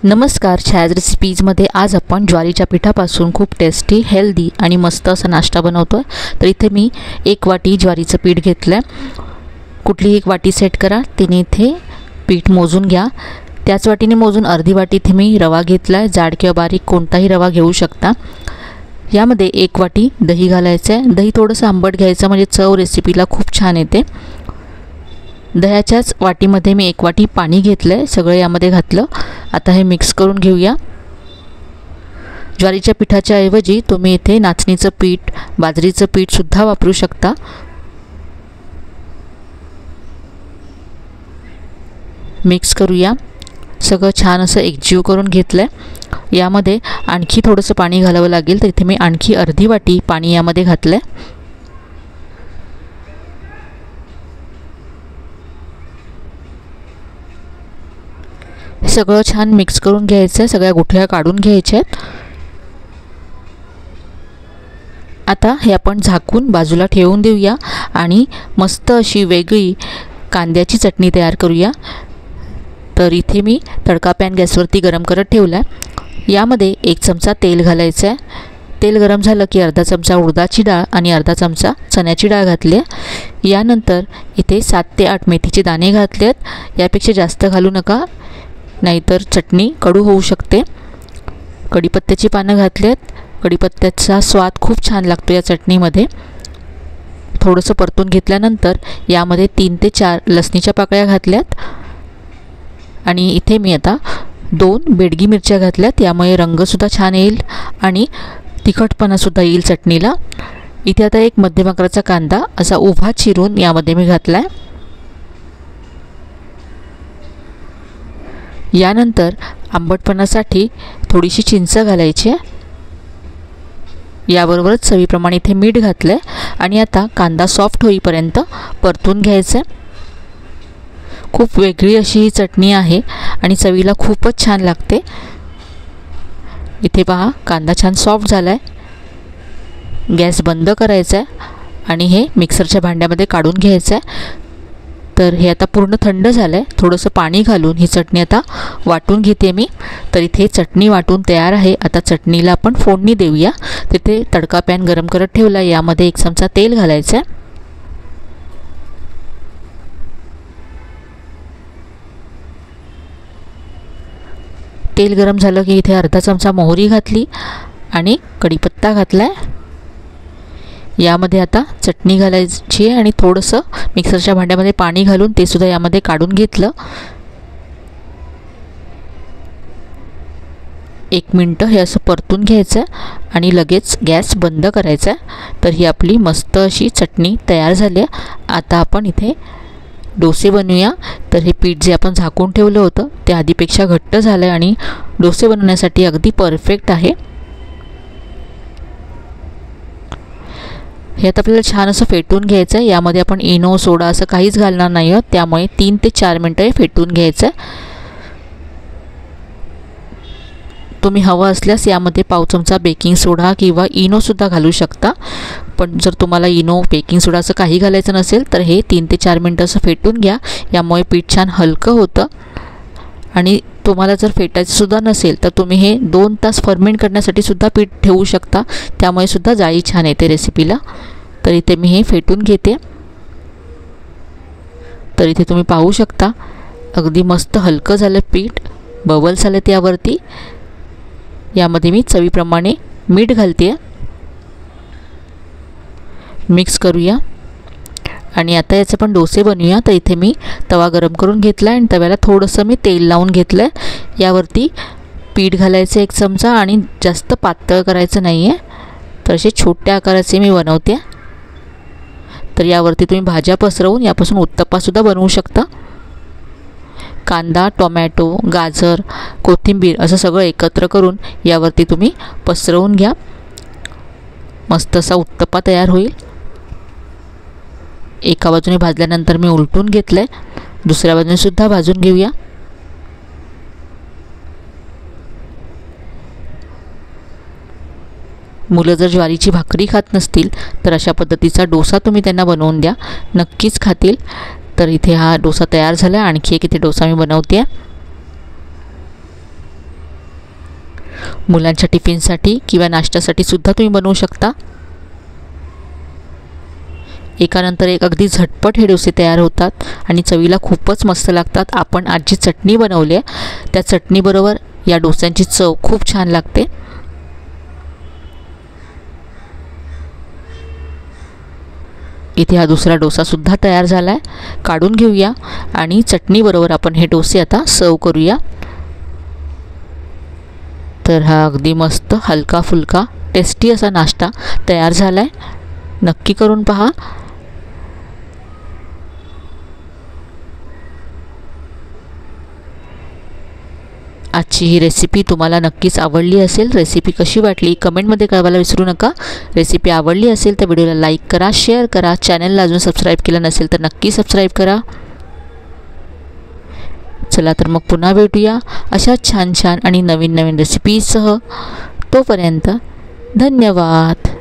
नमस्कार, छायाज रेसिपीजमध्ये आज आपण ज्वारीच्या पिठापासून खूप टेस्टी, हेल्दी आणि मस्त असा नाश्ता बनवतो आहे। तर इथे मी 1 वाटी ज्वारीचं पीठ घेतलं आहे। कुठलीही 1 वाटी सेट करा, तिने इथे पीठ मोजून घ्या। त्याच वाटीने मोजून अर्धी वाटी इथे मी रवा घेतला आहे, जाड किंवा बारीक कोणताही रवा घेऊ शकता। यामध्ये 1 वाटी दही घालायचं आहे। दही थोडंसं आंबट घ्यायचं म्हणजे चव रेसिपीला खूप छान येते। दह्याच्याच वाटीमध्ये मी 1 वाटी पाणी घेतलं आहे, सगळं यामध्ये घातलं। आता हे मिक्स करून घेऊया। ज्वारीच्या पिठाच्या ऐवजी तुम्ही इथे नाचणीचं पीठ, बाजरीचं पीठ सुद्धा वापरू शकता। मिक्स करूया, सगळं छान असं एकजीव करून घेतलंय। यामध्ये आणखी थोडंसं पाणी घालावं लागेल, तर इथे मी आणखी अर्धी वाटी पाणी यामध्ये घातलंय। सगळं छान मिक्स करून घ्यायचं, सगळ्या गुठळ्या काढून घ्यायच्या आहेत। आता हे आपण झाकून बाजूला ठेवून देऊया आणि मस्त अशी वेगळी कांद्याची चटणी तयार करूया। तर इथे मी तडका पॅन गॅसवरती गरम करत ठेवला आहे। यामध्ये 1 चमचा तेल घालायचं आहे। तेल गरम झालं की अर्धा चमचा उडदाची डाळ आणि अर्धा चमचा चण्याची डाळ घातली आहे। यानंतर इथे 7 ते 8 मेथीचे दाणे घातले आहेत। यापेक्षा जास्त घालू नका, नाहीतर चटणी कडू होऊ शकते। कढीपत्त्याची पानं घातलेत। कढीपत्त्याचा स्वाद खूप छान लागतो या चटणीमध्ये। थोडंसं परतून घेतल्यानंतर यामध्ये 3 ते 4 लसणीच्या पाकळ्या घातल्यात आणि इथे मी आता 2 बेडगी मिरच्या घातल्यात। यामुळे रंगसुद्धा छान येईल आणि तिखटपणासुद्धा येईल चटणीला। इथे आता 1 मध्यम आकाराचा कांदा असा उभा चिरून यामध्ये मी घातला आहे। यानंतर आंबटपणासाठी थोडीशी चिंच घालायची आहे। याबरोबरच चवीप्रमाणे इथे मीठ घातलं आहे आणि आता कांदा सॉफ्ट होईपर्यंत परतून घ्यायचं आहे। खूप वेगळी अशी ही चटणी आहे आणि चवीला खूपच छान लागते। इथे पहा, कांदा छान सॉफ्ट झाला आहे। गॅस बंद करायचा आहे आणि हे मिक्सरच्या भांड्यामध्ये काढून घ्यायचं आहे। तर हे आता पूर्ण थंड झालं आहे। थोडंसं पाणी घालून ही चटणी आता वाटून घेते मी। तर इथे चटणी वाटून तयार आहे। आता चटणीला आपण फोडणी देऊया। तिथे तडका पॅन गरम करत ठेवला, यामध्ये 1 चमचा तेल घालायचं आहे। तेल गरम झालं की इथे अर्धा चमचा मोहरी घातली आणि कढीपत्ता घातला आहे। यामध्ये आता चटणी घालायची आणि थोडंसं मिक्सरच्या भांड्यामध्ये पाणी घालून ते सुद्धा यामध्ये काढून घेतलं। 1 मिनिट हे असं परतून घ्यायचं आणि लगेच गॅस बंद करायचा। तर ही आपली मस्त अशी चटणी तयार झाली आहे। आता आपण इथे डोसे बनवूया। तर हे पीठ जे आपण झाकून ठेवलं होतं ते आधीपेक्षा घट्ट झालं आहे आणि डोसे बनवण्यासाठी अगदी परफेक्ट आहे। हे आता आपल्याला छान असं फेटून घ्यायचं आहे। यामध्ये आपण इनो, सोडा असं काहीच घालणार नाही आहोत, त्यामुळे 3 ते 4 मिनिटं हे फेटून घ्यायचं आहे। तुम्ही हवं असल्यास यामध्ये पाव चमचा बेकिंग सोडा किंवा इनोसुद्धा घालू शकता, पण जर तुम्हाला इनो, बेकिंग सोडा असं काही घालायचं नसेल तर हे 3 ते 4 मिनिटं असं फेटून घ्या। यामुळे पीठ छान हलकं होतं आणि तुम्हाला जर फेटायचं सुद्धा नसेल तर तुम्ही हे 2 तास फर्मेंट करण्यासाठी सुद्धा पीठ ठेवू शकता, त्यामुळे सुद्धा जाळी छान येते रेसिपीला। तर इथे मी हे फेटून घेते। तर इथे तुम्ही पाहू शकता अगदी मस्त हलकं झालं पीठ, बबल्स आलेत यावरती। यामध्ये मी चवीप्रमाणे मीठ घालते। मिक्स करूया आणि आता याचे पण डोसे बनवूया। तर इथे मी तवा गरम करून घेतला आणि तव्याला थोडंसं मी तेल लावून घेतलं आहे। यावरती पीठ घालायचं 1 चमचा आणि जास्त पातळ करायचं नाही आहे। तर असे छोट्या आकाराचे मी बनवते। तर यावरती तुम्ही भाज्या पसरवून यापासून उत्तप्पासुद्धा बनवू शकता। कांदा, टोमॅटो, गाजर, कोथिंबीर असं सगळं एकत्र करून यावरती तुम्ही पसरवून घ्या। मस्त असा उत्तप्पा तयार होईल। एका बाजूने भाजल्यानंतर मी उलटून घेतलंय, दुसऱ्या बाजूने सुद्धा भाजून घेऊया। मुलं जर ज्वारीची भाकरी खात नसतील तर अशा पद्धतीचा डोसा तुम्ही त्यांना बनवून द्या, नक्कीच खातील। तर इथे हा डोसा तयार झाला। आणखी एक इथे डोसा मी बनवते आहे। मुलांच्या टिफिनसाठी किंवा नाश्त्यासाठी सुद्धा तुम्ही बनवू शकता। एकानंतर एक अगदी झटपट हे डोसे तयार होतात आणि चवीला खूपच मस्त लागतात। आपण आज जी चटणी बनवली आहे त्या चटणीबरोबर या डोस्यांची चव खूप छान लागते। इथे हा दुसरा डोसा सुद्धा तयार झाला आहे, काढून घेऊया आणि चटणीबरोबर आपण हे डोसे आता सर्व करूया। तर हा अगदी मस्त हलका फुलका टेस्टी असा नाश्ता तयार झाला आहे, नक्की करून पहा। आजची ही रेसिपी तुम्हाला नक्कीच आवडली असेल। रेसिपी कशी वाटली कमेंटमध्ये कळवायला विसरू नका। रेसिपी आवडली असेल तर व्हिडिओला लाईक करा, शेअर करा, चॅनलला अजून सबस्क्राईब केलं नसेल तर नक्की सबस्क्राईब करा। चला तर मग पुन्हा भेटूया अशा छान छान आणि नवीन नवीन रेसिपीसह। तोपर्यंत धन्यवाद।